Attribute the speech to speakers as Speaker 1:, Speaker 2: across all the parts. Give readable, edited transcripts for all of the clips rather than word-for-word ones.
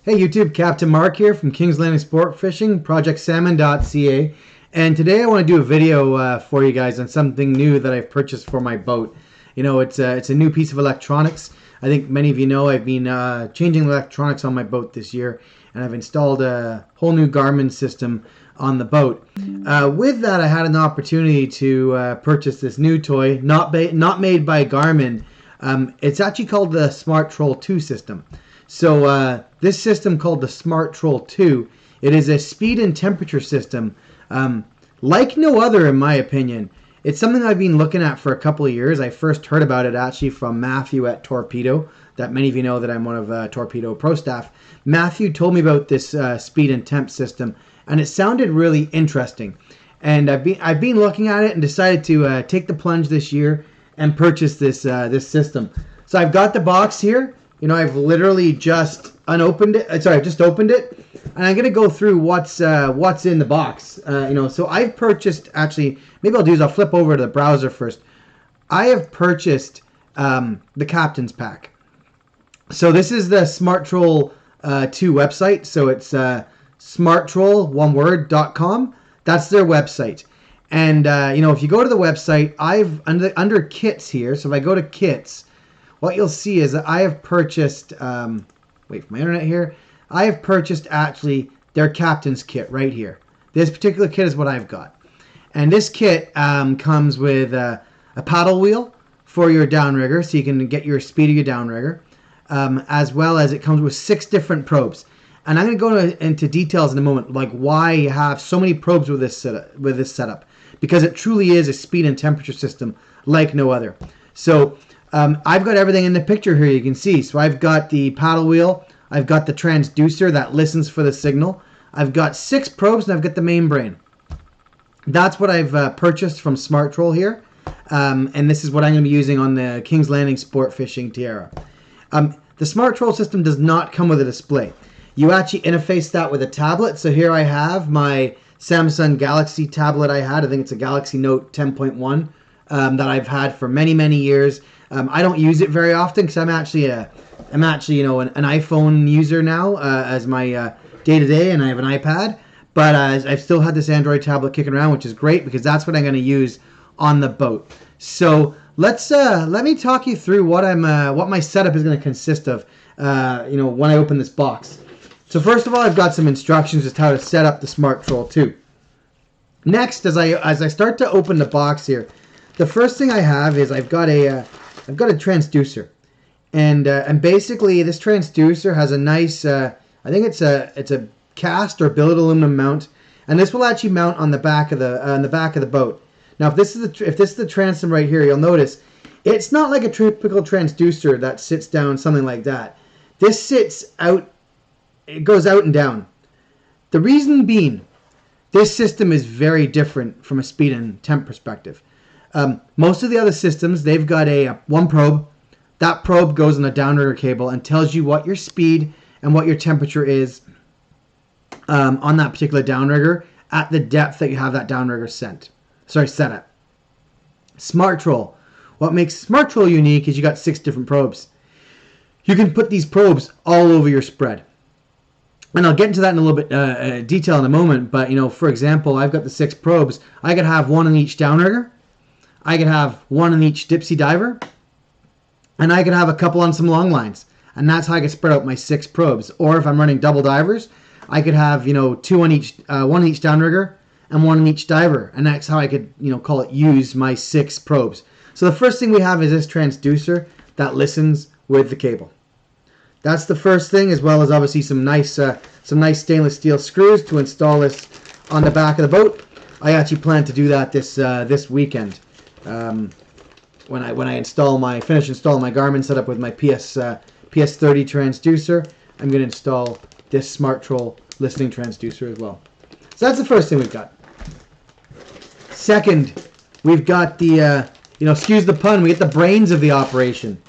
Speaker 1: Hey YouTube, Captain Marc here from King's Landing Sport Fishing, projectsalmon.ca, and today I want to do a video for you guys on something new that I've purchased for my boat. You know, it's a new piece of electronics. I think many of you know I've been changing the electronics on my boat this year, and I've installed a whole new Garmin system on the boat. With that, I had an opportunity to purchase this new toy, not made by Garmin. It's actually called the SmartTroll II system. So this system called the SmartTroll II, it is a speed and temperature system like no other in my opinion. It's something I've been looking at for a couple of years. I first heard about it actually from Matthew at Torpedo, that many of you know that I'm one of Torpedo Pro staff. Matthew told me about this speed and temp system, and it sounded really interesting. And I've been looking at it and decided to take the plunge this year and purchase this this system. So I've got the box here. You know, I've literally just unopened it. Sorry, I've just opened it, and I'm gonna go through what's in the box. You know, so I've purchased, actually, maybe I'll flip over to the browser first. I have purchased the Captain's Pack. So this is the SmartTroll 2 website. So it's SmartTroll.com. That's their website. And you know, if you go to the website, I've under kits here. So if I go to kits, what you'll see is that I have purchased, wait for my internet here, I have purchased actually their Captain's kit right here. This particular kit is what I've got. And this kit comes with a paddle wheel for your downrigger, so you can get your speed of your downrigger, as well as it comes with 6 different probes. And I'm going to go into details in a moment, like why you have so many probes with this setup, because it truly is a speed and temperature system like no other. So I've got everything in the picture here, you can see. So I've got the paddle wheel, I've got the transducer that listens for the signal, I've got 6 probes, and I've got the main brain. That's what I've purchased from SmartTroll here, and this is what I'm going to be using on the King's Landing Sport Fishing Tiara. The SmartTroll system does not come with a display. You actually interface that with a tablet. So here I have my Samsung Galaxy tablet I think it's a Galaxy Note 10.1 that I've had for many, many years. I don't use it very often because I'm actually you know, an iPhone user now as my day-to-day, and I have an iPad. But I've still had this Android tablet kicking around, which is great because that's what I'm going to use on the boat. So let me talk you through what my setup is going to consist of. You know, when I open this box. So first of all, I've got some instructions as to how to set up the SmartTroll 2. Next, as I start to open the box here, the first thing I have is I've got a transducer, and basically this transducer has a nice I think it's a cast or billet aluminum mount, and this will actually mount on the back of the boat. Now, if this is the transom right here, you'll notice it's not like a typical transducer that sits down, something like that. This sits out, it goes out and down. The reason being, this system is very different from a speed and temp perspective. Most of the other systems, they've got one probe. That probe goes on a downrigger cable and tells you what your speed and what your temperature is on that particular downrigger at the depth that you have that downrigger set at. SmartTroll. What makes SmartTroll unique is you got 6 different probes. You can put these probes all over your spread. And I'll get into that in a little bit detail in a moment, but you know, for example, I've got the 6 probes. I could have one on each downrigger. I could have one on each Dipsy diver. And I could have a couple on some long lines. And that's how I could spread out my 6 probes. Or if I'm running double divers, I could have, you know, 2 on each, one on each downrigger and one on each diver. And that's how I could, you know, use my 6 probes. So the first thing we have is this transducer that listens with the cable. That's the first thing, as well as obviously some nice stainless steel screws to install this on the back of the boat. I actually plan to do that this weekend when I finish installing my Garmin setup with my PS30 transducer. I'm going to install this SmartTroll listening transducer as well. So that's the first thing we've got. Second, we've got the you know, excuse the pun, we get the brains of the operation.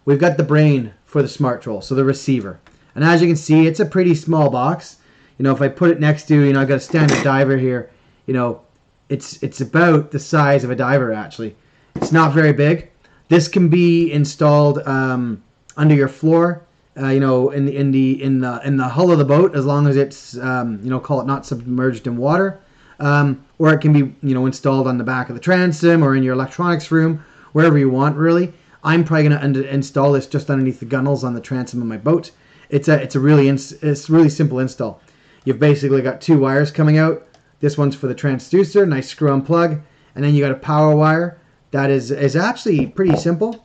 Speaker 1: We've got the brain for the SmartTroll, so the receiver. And as you can see, it's a pretty small box. You know, if I put it next to, you know, I've got a standard diver here, you know, it's about the size of a diver actually. It's not very big. This can be installed under your floor. you know, in the hull of the boat, as long as it's you know, call it not submerged in water, or it can be, you know, installed on the back of the transom or in your electronics room, wherever you want, really. I'm probably going to install this just underneath the gunnels on the transom of my boat. It's a really simple install. You've basically got two wires coming out. This one's for the transducer, nice screw-on plug, and then you got a power wire that is actually pretty simple.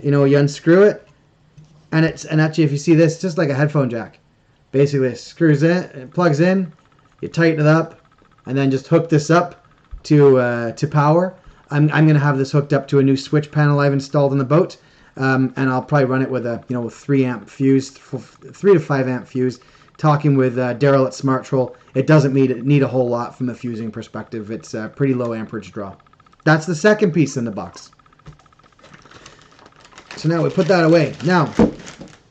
Speaker 1: You know, you unscrew it, and actually, if you see this, it's just like a headphone jack. Basically, it screws in, it plugs in, you tighten it up, and then just hook this up to power. I'm going to have this hooked up to a new switch panel I've installed on the boat, and I'll probably run it with a 3 amp fuse, 3 to 5 amp fuse. Talking with Daryl at SmartTroll, it doesn't need a whole lot from the fusing perspective. It's a pretty low amperage draw. That's the second piece in the box. So now we put that away. Now,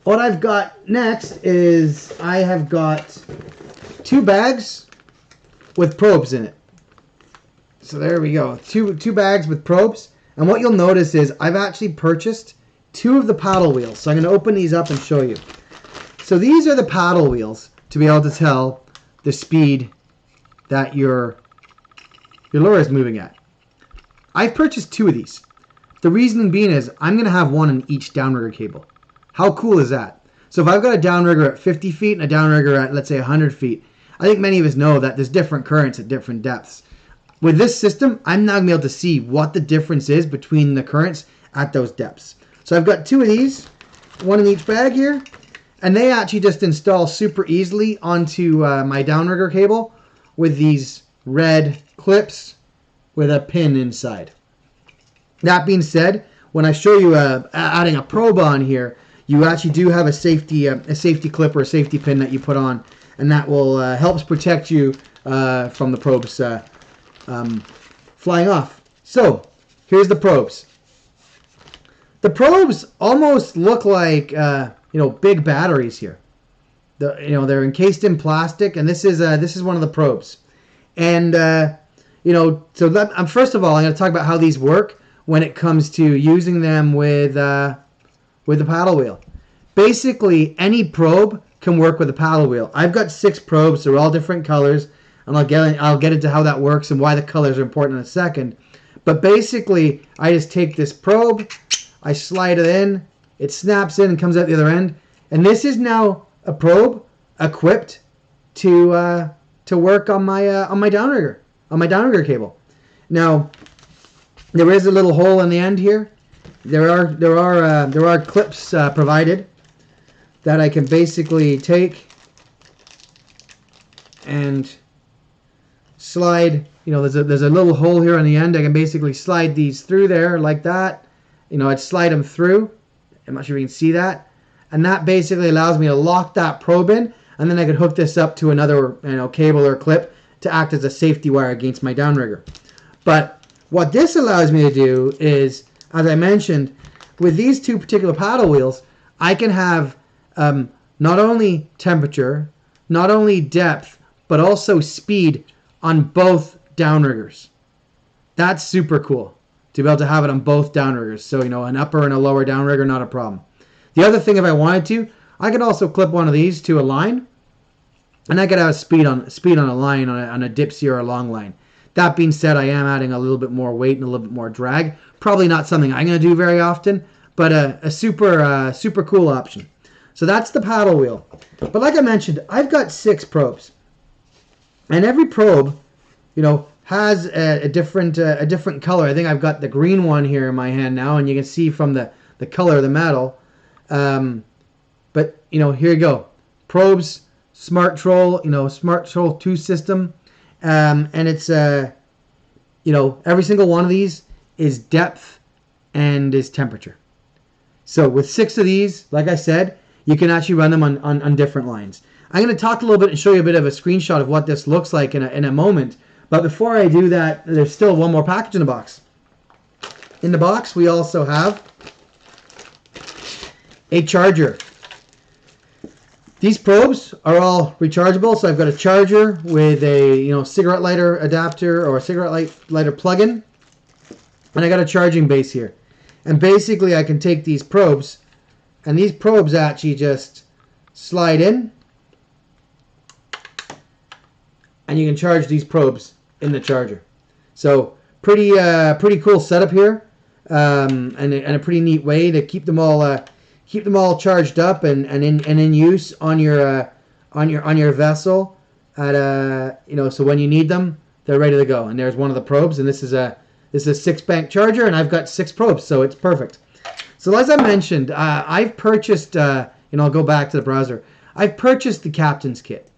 Speaker 1: what I've got next is I have got 2 bags with probes in it. So there we go. Two bags with probes. And what you'll notice is I've actually purchased 2 of the paddle wheels. So I'm going to open these up and show you. So these are the paddle wheels to be able to tell the speed that your lure is moving at. I've purchased 2 of these. The reason being is I'm going to have one in each downrigger cable. How cool is that? So if I've got a downrigger at 50 feet and a downrigger at, let's say, 100 feet, I think many of us know that there's different currents at different depths. With this system, I'm now going to be able to see what the difference is between the currents at those depths. So I've got 2 of these, one in each bag here. And they actually just install super easily onto my downrigger cable with these red clips with a pin inside. That being said, when I show you adding a probe on here, you actually do have a safety clip or a safety pin that you put on, and that will helps protect you from the probes flying off. So here's the probes. The probes almost look like big batteries here. They're encased in plastic, and this is one of the probes. And first of all, I'm going to talk about how these work when it comes to using them with the paddle wheel. Basically, any probe can work with a paddle wheel. I've got 6 probes. They're all different colors, and I'll get into how that works and why the colors are important in a second. But basically, I just take this probe, I slide it in. It snaps in and comes out the other end. And this is now a probe equipped to work on my downrigger cable. Now, there is a little hole in the end here. There are clips provided that I can basically take and slide. There's a little hole here on the end. I can basically slide these through there like that. I'd slide them through. I'm not sure if you can see that. And that basically allows me to lock that probe in, and then I could hook this up to another cable or clip to act as a safety wire against my downrigger. But what this allows me to do is, as I mentioned, with these 2 particular paddle wheels, I can have not only temperature, not only depth, but also speed on both downriggers. That's super cool to be able to have it on both downriggers. So, an upper and a lower downrigger, not a problem. The other thing, if I wanted to, I could also clip one of these to a line, and I could have speed on a line on a Dipsy or a long line. That being said, I am adding a little bit more weight and a little bit more drag. Probably not something I'm going to do very often, but a super cool option. So that's the paddle wheel. But like I mentioned, I've got 6 probes, and every probe, has a different color. I think I've got the green one here in my hand now, and you can see from the color of the metal. But here you go. Probes, SmartTroll, SmartTroll II system, and it's every single one of these is depth and is temperature. So with 6 of these, like I said, you can actually run them on different lines. I'm going to talk a little bit and show you a bit of a screenshot of what this looks like in a moment. But before I do that, there's still one more package in the box. In the box, we also have a charger. These probes are all rechargeable, so I've got a charger with a cigarette lighter adapter or a cigarette lighter plug-in, and I got a charging base here. And basically, I can take these probes And these probes actually just slide in, and you can charge these probes in the charger. So pretty cool setup here, and a pretty neat way to keep them all charged up and in use on your vessel at so when you need them, they're ready to go. And there's one of the probes, and this is a 6-bank charger, and I've got 6 probes, so it's perfect. So as I mentioned, I've purchased I'll go back to the browser. I've purchased the Captain's kit,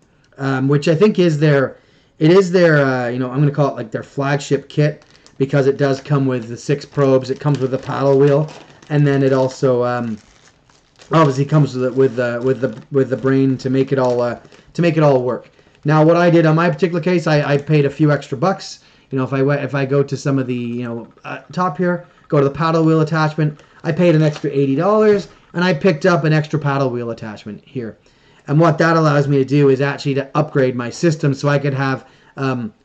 Speaker 1: which I think is their I'm going to call it like their flagship kit, because it does come with the 6 probes. It comes with the paddle wheel, and then it also obviously comes with the brain to make it all work. Now, what I did on my particular case, I paid a few extra bucks. If I go to some of the top here, go to the paddle wheel attachment, I paid an extra $80, and I picked up an extra paddle wheel attachment here. And what that allows me to do is actually to upgrade my system, so I could have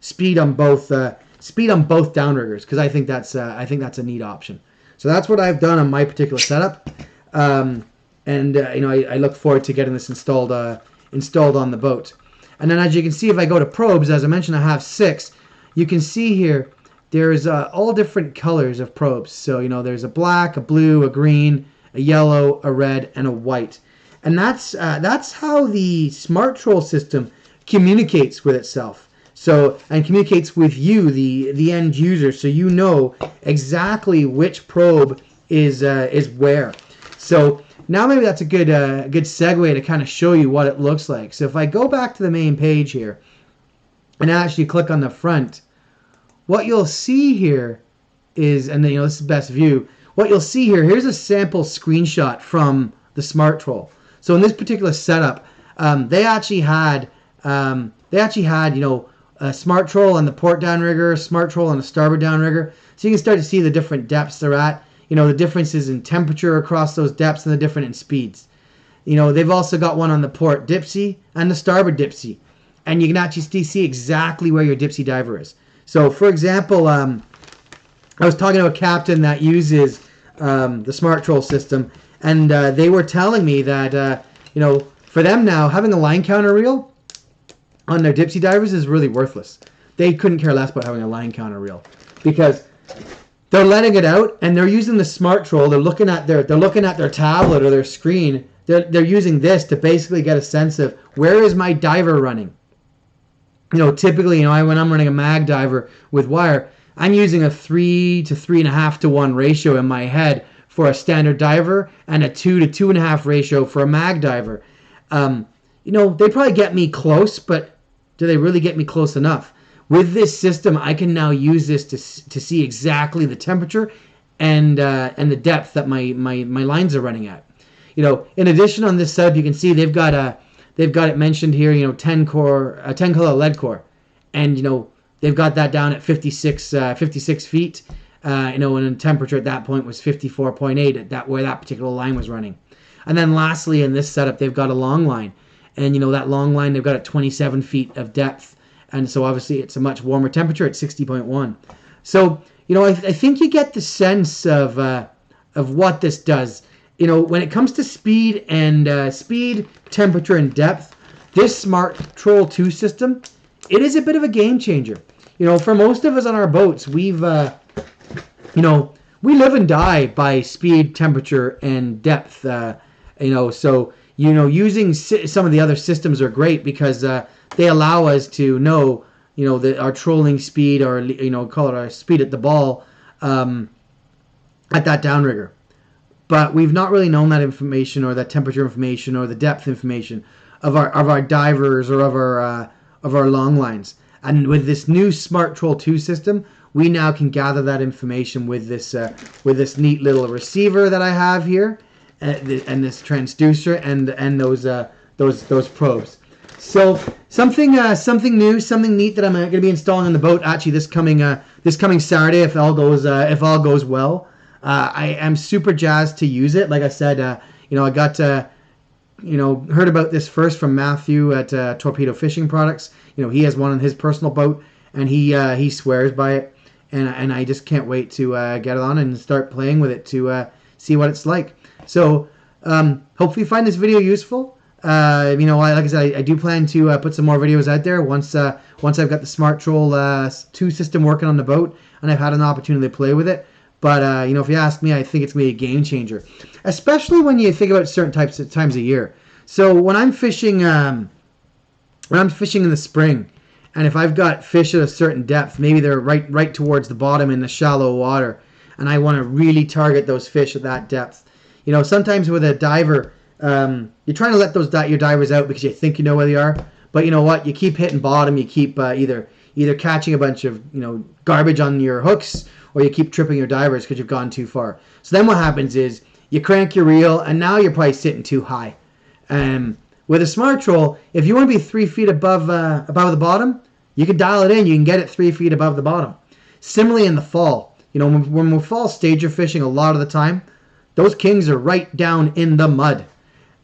Speaker 1: speed on both downriggers, because I think that's a neat option. So that's what I've done on my particular setup, I look forward to getting this installed on the boat. And then, as you can see, if I go to probes, as I mentioned, I have 6. You can see here there's all different colors of probes. So there's a black, a blue, a green, a yellow, a red, and a white. And that's how the SmartTroll system communicates with itself. And communicates with you, the end user, so you know exactly which probe is where. So now maybe that's a good segue to kind of show you what it looks like. So if I go back to the main page here and actually click on the front, what you'll see here is, and this is best view, what you'll see here, here's a sample screenshot from the SmartTroll. So in this particular setup, they actually had a SmartTroll on the port downrigger, SmartTroll on the starboard downrigger. So you can start to see the different depths they're at, the differences in temperature across those depths, and the different in speeds. They've also got one on the port Dipsy and the starboard Dipsy, and you can actually see exactly where your Dipsy diver is. So for example, I was talking to a captain that uses the SmartTroll system, and they were telling me that for them now, having a line counter reel on their Dipsy divers is really worthless. They couldn't care less about having a line counter reel, because they're letting it out and they're using the SmartTroll. They're looking at their tablet or their screen. They're using this to basically get a sense of where is my diver running. Typically, when I'm running a mag diver with wire, I'm using a 3 to 3.5 to 1 ratio in my head for a standard diver, and a 2 to 2.5 ratio for a mag diver. They probably get me close, but do they really get me close enough? With this system, I can now use this to see exactly the temperature and the depth that my lines are running at. In addition, on this setup, you can see they've got it mentioned here. 10 color lead core, and they've got that down at 56 feet. And the temperature at that point was 54.8 at that where that particular line was running. And then lastly, in this setup, they've got a long line, and that long line they've got at 27 feet of depth, and so obviously it's a much warmer temperature at 60.1. So I think you get the sense of what this does. When it comes to speed and speed, temperature, and depth, this SmartTroll II system, it is a bit of a game changer. For most of us on our boats, we've we live and die by speed, temperature, and depth. So using some of the other systems are great, because they allow us to know our trolling speed, or call it our speed at the ball at that downrigger. But we've not really known that information, or that temperature information, or the depth information of our divers, or of our long lines. And with this new SmartTroll II system, we now can gather that information with this neat little receiver that I have here, and this transducer, and those probes. So something new, something neat that I'm going to be installing on the boat actually this coming Saturday, if all goes well. I am super jazzed to use it. Like I said, I got heard about this first from Matthew at Torpedo Fishing Products. He has one on his personal boat, and he swears by it, and I just can't wait to get it on and start playing with it to see what it's like. So Hopefully you find this video useful. Like I said, I do plan to put some more videos out there once I've got the SmartTroll 2 system working on the boat and I've had an opportunity to play with it. But if you ask me, I think it's going to be a game changer, especially when you think about certain times of year. So when I'm fishing in the spring, and if I've got fish at a certain depth, maybe they're right towards the bottom in the shallow water, and I want to really target those fish at that depth. Sometimes with a diver, you're trying to let your divers out because you think you know where they are, but you know what? You keep hitting bottom. You keep either catching a bunch of garbage on your hooks, or you keep tripping your divers because you've gone too far. So then what happens is you crank your reel, and now you're probably sitting too high. With a SmartTroll, if you want to be 3 feet above the bottom, you can dial it in. You can get it 3 feet above the bottom. Similarly, in the fall, when we're fall stager fishing, a lot of the time, those kings are right down in the mud.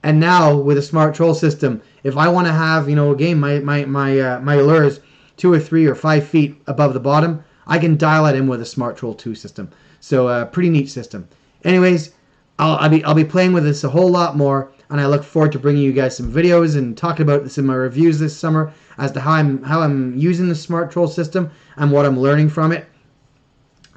Speaker 1: And now with a SmartTroll system, if I want to have again my lures 2 or 3 or 5 feet above the bottom, I can dial it in with a SmartTroll 2 system. So pretty neat system. Anyways, I'll be playing with this a whole lot more, and I look forward to bringing you guys some videos and talking about this in my reviews this summer as to how I'm using the SmartTroll system and what I'm learning from it.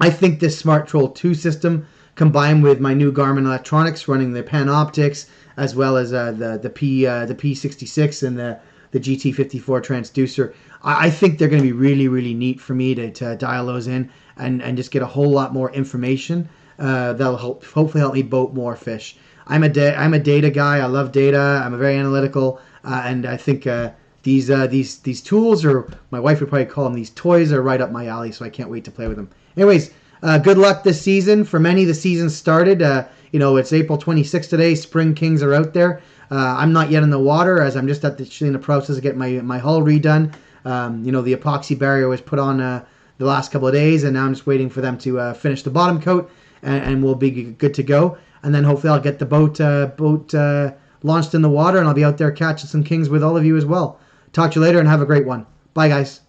Speaker 1: I think this SmartTroll 2 system, combined with my new Garmin electronics running the Panoptics, as well as the P66 and the GT54 transducer, I think they're going to be really, really neat for me to dial those in and just get a whole lot more information that'll hopefully help me boat more fish. I'm a data guy. I love data. I'm a very analytical, and I think these tools, or my wife would probably call them these toys, are right up my alley. So I can't wait to play with them. Anyways, good luck this season. For many, the season started. It's April 26th today. Spring kings are out there. I'm not yet in the water, as I'm just in the process of getting my hull redone. The epoxy barrier was put on the last couple of days, and now I'm just waiting for them to finish the bottom coat, and we'll be good to go. And then hopefully I'll get the boat launched in the water, and I'll be out there catching some kings with all of you as well. Talk to you later, and have a great one. Bye, guys.